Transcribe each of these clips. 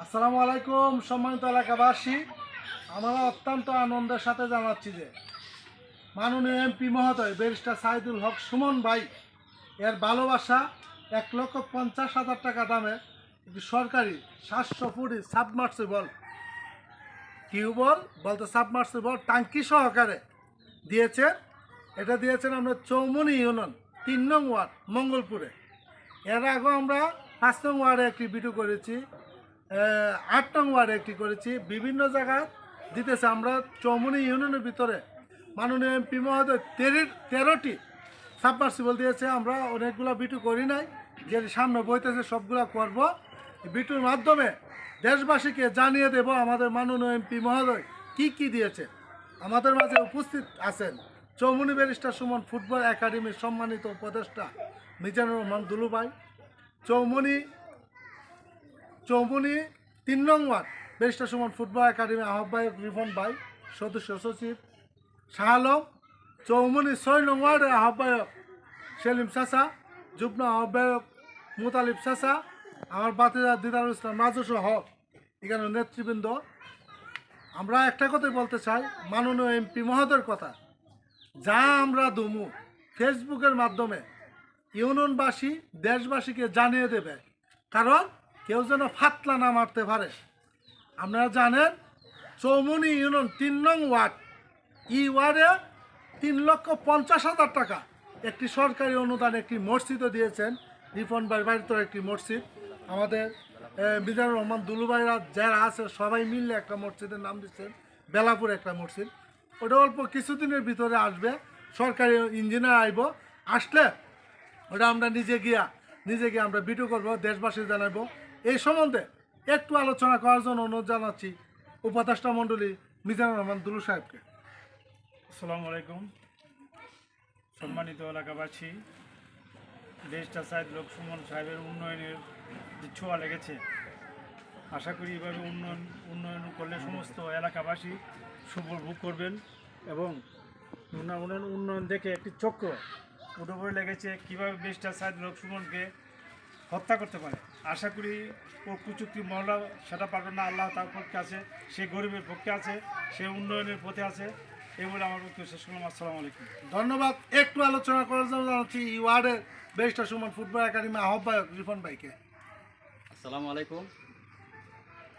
আসসালামু আলাইকুম সম্মানিত এলাকাবাসী, আমরা অত্যন্ত আনন্দের সাথে জানাচ্ছি যে মাননীয় এমপি মহোদয় ব্যারিস্টার সাইদুল হক সুমন ভাই এর ভালোবাসা 1,50,000 টাকা দামে একটি সরকারি 700 ফুট সাবমার্সিবল টিউবওয়েল বলতে সাবমার্সিবল টাঙ্কি সহকারে দিয়েছে। এটা দিয়েছেন আমরা চৌমনি ইউনিয়ন 3 নং ওয়ার্ড মঙ্গলপুরে। এর আগে আমরা 5 নং ওয়ার্ডে একটি ভিডিও করেছি, 8 নং ওয়ার্ডে একটি করেছি, বিভিন্ন জায়গায় দিতেছে। আমরা চৌমনি ইউনিয়নের ভিতরে মাননীয় এমপি মহোদয় 13টি সাবমার্সিবল দিয়েছে। আমরা অনেকগুলো ভিডিও করি নাই, যে সামনে বইতেছে সবগুলো করব। ভিডিওর মাধ্যমে দেশবাসীকে জানিয়ে দেব আমাদের মাননীয় এমপি মহোদয় কি কি দিয়েছে। আমাদের মাঝে উপস্থিত আছেন চৌমনি ব্যারিস্টার সুমন ফুটবল একাডেমির সম্মানিত উপদেষ্টা মিজানুর রহমান দুলু ভাই, চৌমনি 3 নং ward barrister Suman football academy আহ্বায়ক রিফন ভাই, সদস্য সচিব শাহ আলম, চৌমনি 6 নং ওয়ার্ডের আহ্বায়ক সেলিম চাচা, যুগ্ম আহ্বায়ক মুতালিব চাচা, আমার বাতিদা দিদারুল ইসলাম রাজু সহ এখানে নেতৃবৃন্দ। আমরা একটা কথাই বলতে চাই, মাননীয় এমপি মহোদয়ের কথা যা আমরা দমু ফেসবুকের মাধ্যমে ইউনিয়নবাসী দেশবাসীকে জানিয়ে দেবে, কারণ কেউ যেন ফাতলা না মারতে পারে। আপনারা জানেন চৌমনি ইউনিয়ন 3 নং ওয়ার্ড ওয়ার্ডে 3,50,000 টাকা একটি সরকারি অনুদান একটি মসজিদও দিয়েছেন। রিফন ভাইয়ের বাড়িতে একটি মসজিদ, আমাদের মিজানুর রহমান দুলু ভাইরা যারা আছে সবাই মিললে একটা মসজিদের নাম দিচ্ছেন, বেলাপুর একটা মসজিদ। ওটা অল্প কিছুদিনের ভিতরে আসবে, সরকারি ইঞ্জিনিয়ার আইব, আসলে ওটা আমরা নিজে গিয়ে আমরা ভিডিও করব, দেশবাসী জানাবো। এই সম্বন্ধে একটু আলোচনা করার জন্য অনুরোধ জানাচ্ছি উপদেষ্টা মণ্ডলী মিজানুর রহমান দুলু সাহেবকে। আসসালামু আলাইকুম সম্মানিত এলাকাবাসী, ব্যারিস্টার সাইদুল হক সুমন সাহেবের উন্নয়নের যে ছোঁয়া লেগেছে, আশা করি এভাবে উন্নয়ন করলে সমস্ত এলাকাবাসী সুফল ভোগ করবেন এবং উন্নয়ন দেখে একটি চক্র উঠে পড়ে লেগেছে কীভাবে ব্যারিস্টার সাইদুল হক সুমনকে হত্যা করতে পারে। আশা করি ও কুচুক্তি মহলা সেটা পারবে না, আল্লাহ তার পক্ষে আছে, সে গরিবের পক্ষে আছে, সে উন্নয়নের পথে আছে। এই বলে আমার পক্ষে শেষ করলাম। আসসালামু আলাইকুম। ধন্যবাদ। একটু আলোচনা করার জন্য জানাচ্ছি ওয়ার্ডের ব্যারিস্টার সুমন ফুটবল একাডেমি আহ্বায়ক রিফন ভাইকে। আসসালামু আলাইকুম।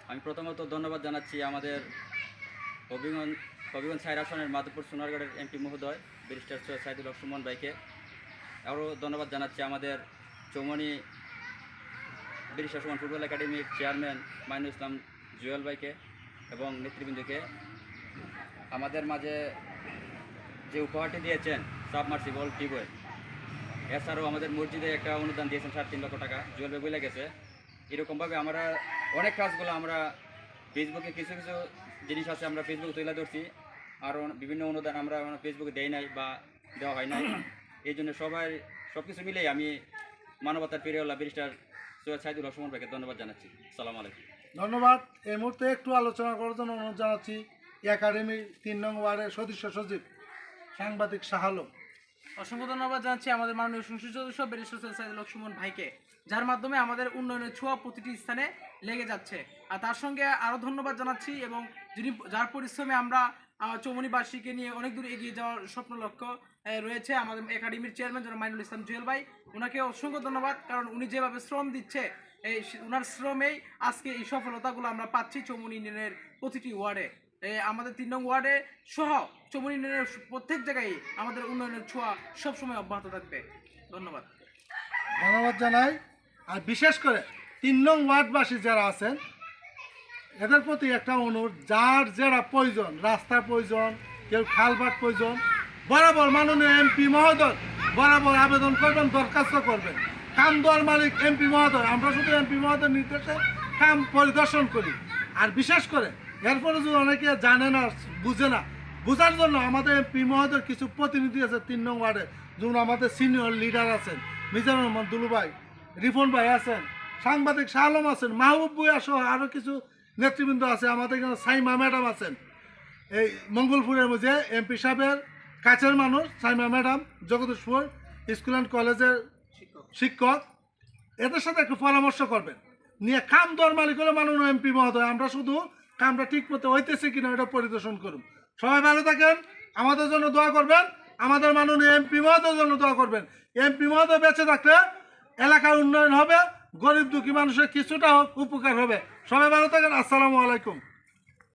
আমি প্রথমত ধন্যবাদ জানাচ্ছি আমাদের হবিগঞ্জ 6 আসনের মাধবপুর সোনারগড়ের এমপি মহোদয় ব্যারিস্টার সাইদুল হক সুমন ভাইকে। আরও ধন্যবাদ জানাচ্ছি আমাদের চৌমনি ব্যারিস্টার সুমন ফুটবল একাডেমির চেয়ারম্যান মাইনুল ইসলাম জুয়েল ভাইকে এবং নেতৃবৃন্দকে। আমাদের মাঝে যে উপহারটি দিয়েছেন সাবমার্সিবল টিউবওয়েল, এছাড়াও আমাদের মসজিদে একটা অনুদান দিয়েছেন 3.5 লক্ষ টাকা, জুয়েল ভাই বলে গেছে। এরকমভাবে আমরা অনেক কাজগুলো আমরা ফেসবুকে কিছু জিনিস আছে আমরা ফেসবুকে তুলে ধরছি, আরও বিভিন্ন অনুদান আমরা ফেসবুকে দেই নাই বা দেওয়া হয় নাই। এই জন্য সব কিছু মিলেই আমি মানবতার প্রিয়ওয়ালা ব্যারিস্টার সৈয়দ সাইদুল হক সুমন ভাইকে ধন্যবাদ জানাচ্ছি। আসসালামু আলাইকুম। ধন্যবাদ। এই মুহূর্তে একটু আলোচনা করার জন্য অনুরোধ জানাচ্ছি একাডেমি 3 নং ওয়ার্ডের সদস্য সচিব সাংবাদিক শাহ আলম। অসংখ্য ধন্যবাদ জানাচ্ছি আমাদের মাননীয় সংসদ সদস্য ব্যারিস্টার সৈয়দ সাইদুল হক সুমন ভাইকে, যার মাধ্যমে আমাদের উন্নয়নের ছোঁয়া প্রতিটি স্থানে লেগে যাচ্ছে। আর তার সঙ্গে আরও ধন্যবাদ জানাচ্ছি এবং যার পরিশ্রমে আমরা চৌমনিবাসীকে নিয়ে অনেক দূর এগিয়ে যাওয়ার স্বপ্ন লক্ষ্য রয়েছে আমাদের একাডেমির চেয়ারম্যান যারা মাইনুল ইসলাম জুয়েল ভাই, ওনাকে অসংখ্য ধন্যবাদ। কারণ উনি যেভাবে শ্রম দিচ্ছে, ওনার শ্রমেই আজকে এই সফলতাগুলো আমরা পাচ্ছি চৌমনি ইউনিয়নের প্রতিটি ওয়ার্ডে। আমাদের 3 নং ওয়ার্ডে সহ চৌমনি ইউনিয়নের প্রত্যেক জায়গায় আমাদের উন্নয়নের ছোঁয়া সবসময় অব্যাহত থাকবে। ধন্যবাদ জানাই। আর বিশেষ করে 3 নং ওয়ার্ডবাসী যারা আছেন এদের প্রতি একটা অনুরোধ, যার যারা প্রয়োজন, রাস্তার প্রয়োজন, কেউ খালবাট প্রয়োজন, বরাবর মাননীয় এমপি মহোদয় বরাবর আবেদন করবেন, দরখাস্ত করবেন। কাম দেওয়ার মালিক এমপি মহোদয়, আমরা শুধু এমপি মহোদয়ের নির্দেশে কাম পরিদর্শন করি। আর বিশেষ করে এরপরে যদি অনেকে জানে না, বুঝে না, বোঝার জন্য আমাদের এমপি মহোদয়ের কিছু প্রতিনিধি আছে 3 নং ওয়ার্ডে, যেমন আমাদের সিনিয়র লিডার আছেন মিজানুর রহমান দুলু ভাই, রিফন ভাই আছেন, সাংবাদিক শাহ আলম আছেন, মাহবুব ভূঁইয়া সহ আরও কিছু নেতৃবৃন্দ আছে। আমাদের এখানে সাইমা ম্যাডাম আছেন, এই মঙ্গলপুরের মধ্যে এমপি সাহেবের কাছের মানুষ Saima madam, Jagdishpur school and কলেজের শিক্ষক। এদের সাথে একটু পরামর্শ করবেন। নিয়ে কাম দেওয়ার মালিক হলো মাননীয় এমপি মহোদয়। আমরা শুধু কামটা ঠিক মতো হইতেছে কিনা এটা পরিদর্শন করুন। সবাই ভালো থাকেন, আমাদের জন্য দোয়া করবেন, আমাদের মাননীয় এমপি মহোদয়ের জন্য দোয়া করবেন। এমপি মহোদয় বেঁচে থাকলে এলাকার উন্নয়ন হবে, গরিব দুঃখী মানুষের কিছুটা হোক উপকার হবে। সবাই ভালো থাকেন, আসসালামু আলাইকুম।